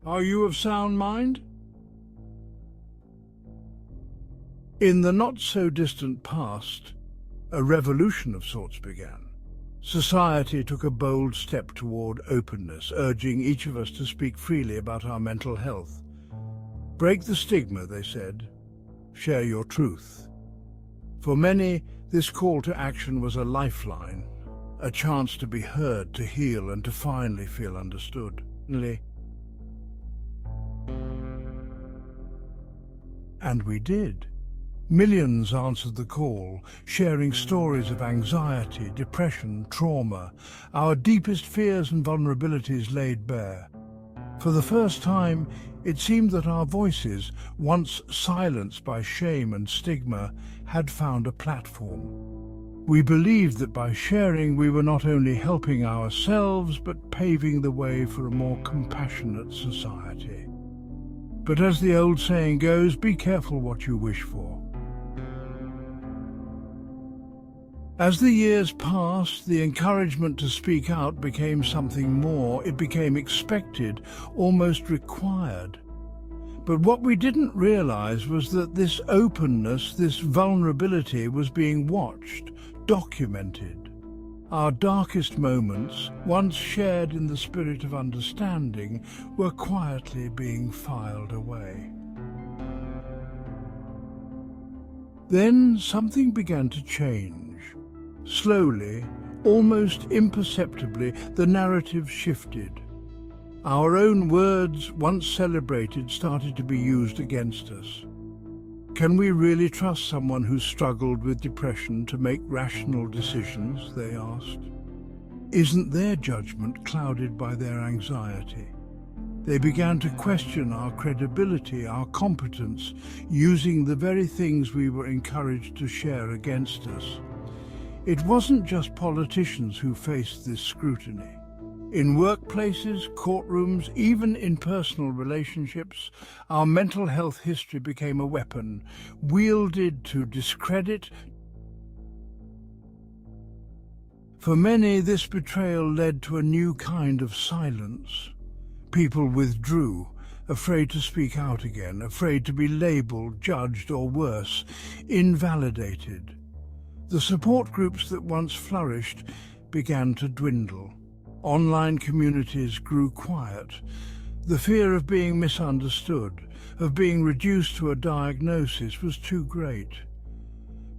Are you of sound mind? In the not-so-distant past, a revolution of sorts began. Society took a bold step toward openness, urging each of us to speak freely about our mental health. Break the stigma, they said. Share your truth. For many, this call to action was a lifeline, a chance to be heard, to heal, and to finally feel understood. And we did. Millions answered the call, sharing stories of anxiety, depression, trauma, our deepest fears and vulnerabilities laid bare. For the first time, it seemed that our voices, once silenced by shame and stigma, had found a platform. We believed that by sharing we were not only helping ourselves, but paving the way for a more compassionate society. But as the old saying goes, be careful what you wish for. As the years passed, the encouragement to speak out became something more. It became expected, almost required. But what we didn't realize was that this openness, this vulnerability was being watched, documented. Our darkest moments, once shared in the spirit of understanding, were quietly being filed away. Then something began to change. Slowly, almost imperceptibly, the narrative shifted. Our own words, once celebrated, started to be used against us. Can we really trust someone who struggled with depression to make rational decisions, they asked? Isn't their judgment clouded by their anxiety? They began to question our credibility, our competence, using the very things we were encouraged to share against us. It wasn't just politicians who faced this scrutiny. In workplaces, courtrooms, even in personal relationships, our mental health history became a weapon, wielded to discredit. For many, this betrayal led to a new kind of silence. People withdrew, afraid to speak out again, afraid to be labeled, judged, or worse, invalidated. The support groups that once flourished began to dwindle. Online communities grew quiet. The fear of being misunderstood, of being reduced to a diagnosis, was too great.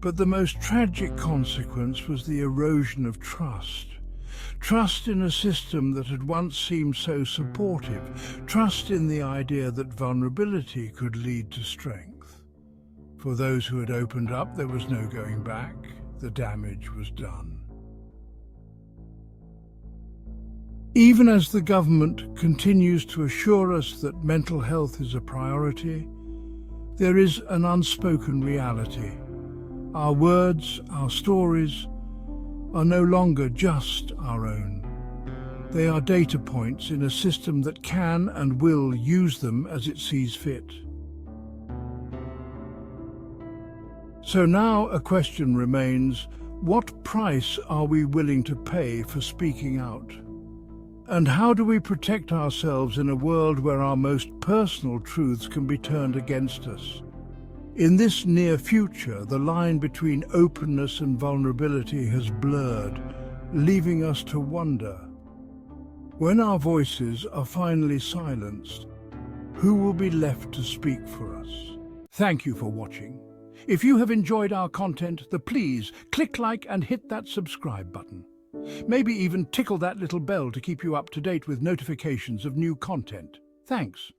But the most tragic consequence was the erosion of trust. Trust in a system that had once seemed so supportive. Trust in the idea that vulnerability could lead to strength. For those who had opened up, there was no going back. The damage was done. Even as the government continues to assure us that mental health is a priority, there is an unspoken reality. Our words, our stories, are no longer just our own. They are data points in a system that can and will use them as it sees fit. So now a question remains: what price are we willing to pay for speaking out? And how do we protect ourselves in a world where our most personal truths can be turned against us? In this near future, the line between openness and vulnerability has blurred, leaving us to wonder. When our voices are finally silenced, who will be left to speak for us? Thank you for watching. If you have enjoyed our content, please click like and hit that subscribe button. Maybe even tickle that little bell to keep you up to date with notifications of new content. Thanks.